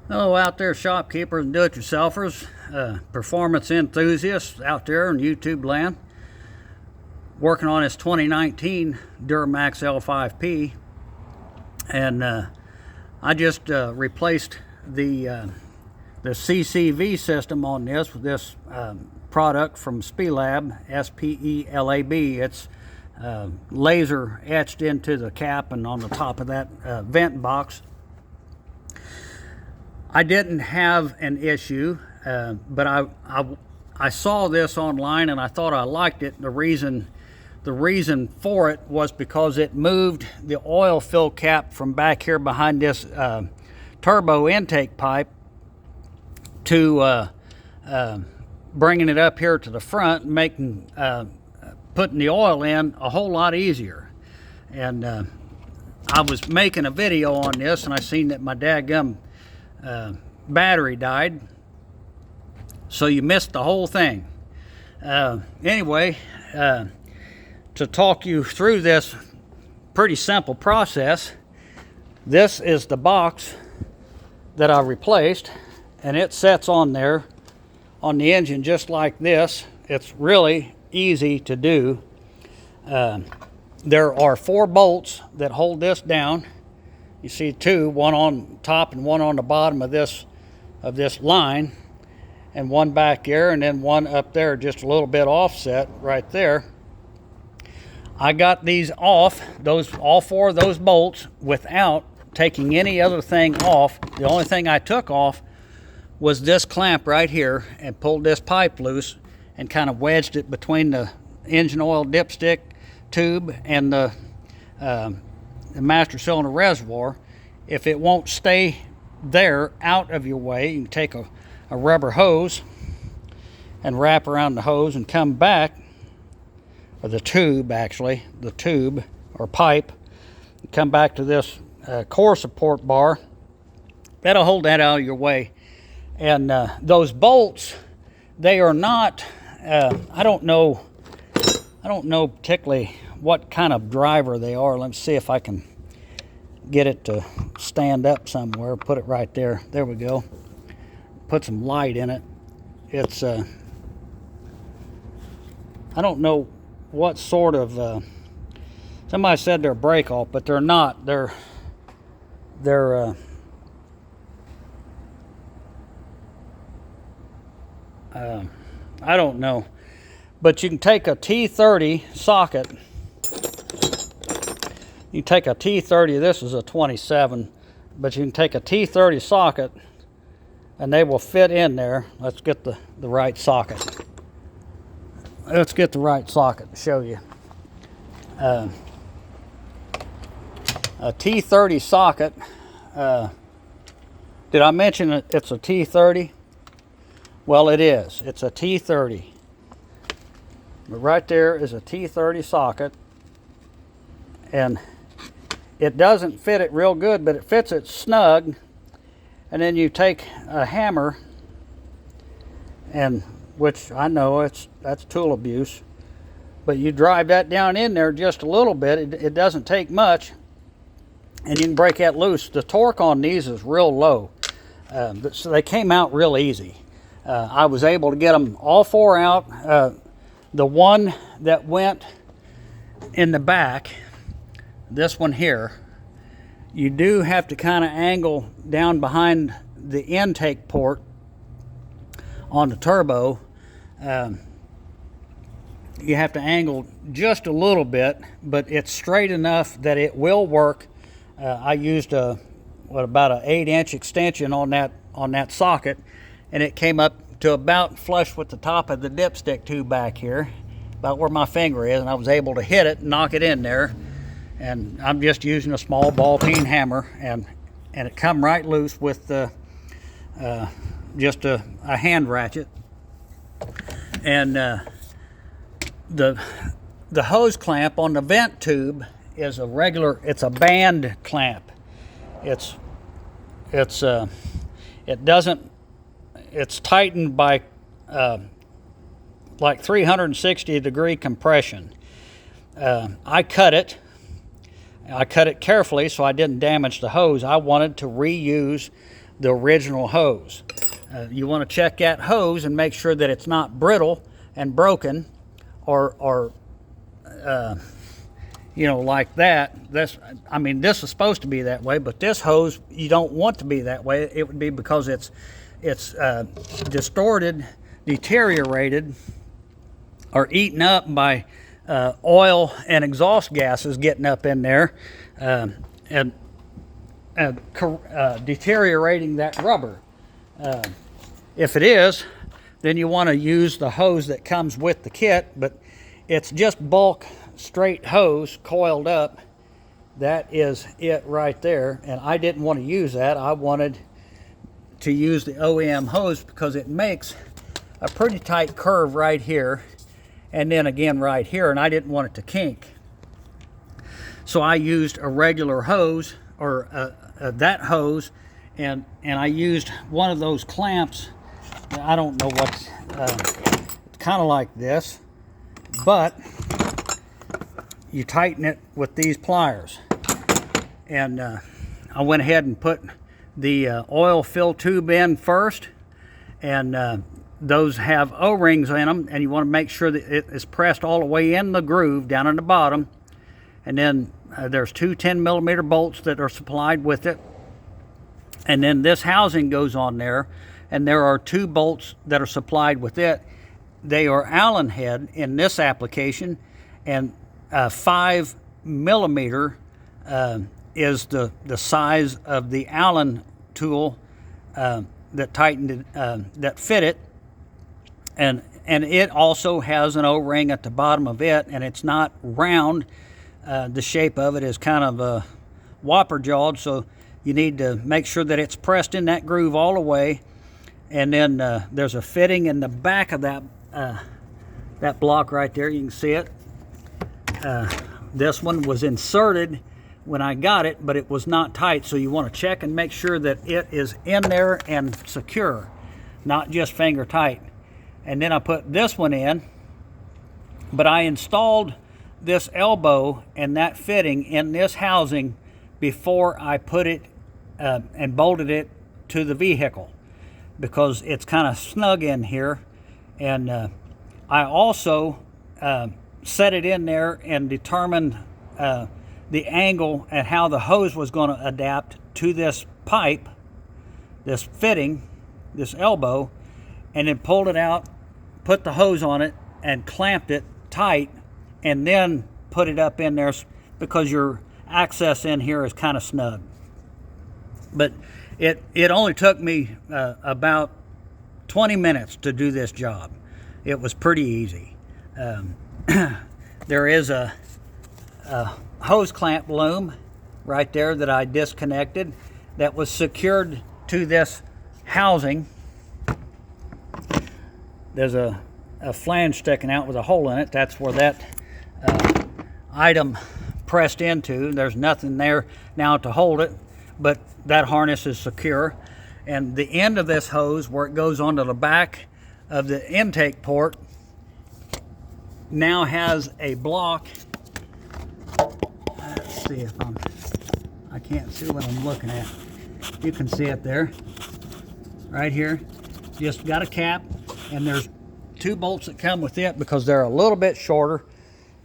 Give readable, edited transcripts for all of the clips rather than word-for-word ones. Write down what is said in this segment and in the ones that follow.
Hello out there, shopkeepers and do-it-yourselfers, performance enthusiasts out there in YouTube land, working on this 2019 Duramax L5P, and I just replaced the CCV system on this with this product from Spelab, S-P-E-L-A-B. It's laser etched into the cap and on the top of that vent box. I didn't have an issue, but I saw this online and I thought I liked it. The reason for it was because it moved the oil fill cap from back here behind this turbo intake pipe to bringing it up here to the front, making putting the oil in a whole lot easier. And I was making a video on this and I seen that my dadgum battery died, so you missed the whole thing. Anyway, to talk you through this pretty simple process, this is the box that I replaced, and it sets on there on the engine just like this. It's really easy to do. There are 4 bolts that hold this down. You see 2, one on top and one on the bottom of this line, and one back there, and then one up there just a little bit offset right there. I got these off, all 4 of those bolts, without taking any other thing off. The only thing I took off was this clamp right here, and pulled this pipe loose and kind of wedged it between the engine oil dipstick tube and the master cylinder reservoir. If it won't stay there out of your way, you can take a rubber hose and wrap around the hose and come back, or the tube actually, the tube or pipe, come back to this core support bar. That'll hold that out of your way. And those bolts, they are not, I don't know particularly what kind of driver they are. Let me see if I can get it to stand up somewhere. Put it right there. There we go. Put some light in it. It's I don't know what sort of somebody said they're brake off, but they're not. They're I don't know, but you can take a T30 socket. You take a T30, this is a 27, but you can take a T30 socket and they will fit in there. Let's get the right socket. Let's get the right socket to show you. A T30 socket, did I mention it's a T30? Well, it is. It's a T30. But right there is a T30 socket, and it doesn't fit it real good, but it fits it snug. And then you take a hammer, and which I know that's tool abuse, but you drive that down in there just a little bit. It doesn't take much, and you can break that loose. The torque on these is real low, so they came out real easy. I was able to get them all 4 out. The one that went in the back, this one here, you do have to kind of angle down behind the intake port on the turbo. You have to angle just a little bit, but it's straight enough that it will work. I used about an 8-inch extension on that socket, and it came up to about flush with the top of the dipstick tube back here, about where my finger is, and I was able to hit it and knock it in there. And I'm just using a small ball peen hammer, and it come right loose with just a hand ratchet. And the hose clamp on the vent tube is a regular. It's a band clamp. It's tightened by like 360-degree compression. I cut it carefully so I didn't damage the hose. I wanted to reuse the original hose. You want to check that hose and make sure that it's not brittle and broken, or you know, like that. I mean, this is supposed to be that way, but this hose, you don't want to be that way. It would be because it's distorted, deteriorated, or eaten up by oil and exhaust gases getting up in there, and deteriorating that rubber. If it is, then you want to use the hose that comes with the kit, but it's just bulk straight hose coiled up. That is it right there, and I didn't want to use that. I wanted to use the OEM hose because it makes a pretty tight curve right here, and then again right here, and I didn't want it to kink. So I used a regular hose, or that hose, and I used one of those clamps. I don't know what, it's kind of like this, but you tighten it with these pliers. And I went ahead and put the oil fill tube in first, and those have O-rings in them, and you want to make sure that it is pressed all the way in the groove down in the bottom. And then there's two 10mm bolts that are supplied with it, and then this housing goes on there, and there are two bolts that are supplied with it. They are Allen head in this application, and 5mm is the size of the Allen tool that tightened it, that fit it, and it also has an O-ring at the bottom of it, and it's not round. The shape of it is kind of a whopper jawed, so you need to make sure that it's pressed in that groove all the way. And then there's a fitting in the back of that that block right there. You can see it. This one was inserted when I got it, but it was not tight, so you want to check and make sure that it is in there and secure, not just finger tight. And then I put this one in, but I installed this elbow and that fitting in this housing before I put it and bolted it to the vehicle, because it's kind of snug in here. And I also set it in there and determined the angle and how the hose was going to adapt to this pipe, this fitting, this elbow, and then pulled it out, put the hose on it, and clamped it tight, and then put it up in there, because your access in here is kind of snug. But it only took me about 20 minutes to do this job. It was pretty easy. There is a hose clamp loom right there that I disconnected that was secured to this housing. There's a flange sticking out with a hole in it. That's where that item pressed into. There's nothing there now to hold it, but that harness is secure. And the end of this hose, where it goes onto the back of the intake port, now has a block. Let's see if I can't see what I'm looking at. You can see it there, right here. Just got a cap, and there's two bolts that come with it because they're a little bit shorter.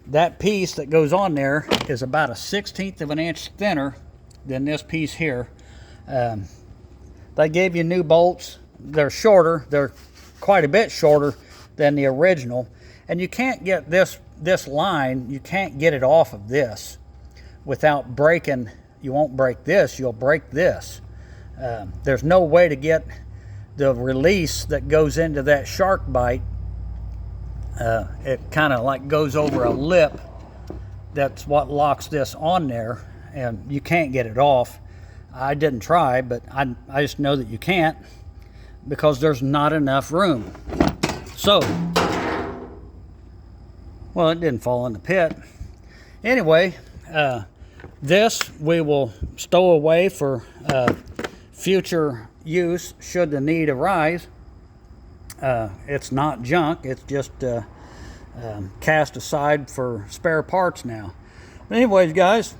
That piece that goes on there is about 1/16 of an inch thinner than this piece here. They gave you new bolts. They're shorter. They're quite a bit shorter than the original. And you can't get this line, you can't get it off of this without breaking. You won't break this, you'll break this. There's no way to get the release that goes into that shark bite. It kind of like goes over a lip. That's what locks this on there, and you can't get it off. I didn't try, but I just know that you can't, because there's not enough room. So, well, it didn't fall in the pit. Anyway, this we will stow away for future use should the need arise. It's not junk, it's just cast aside for spare parts now. But anyways, guys,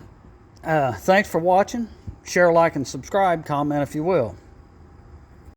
thanks for watching. Share, like, and subscribe. Comment if you will.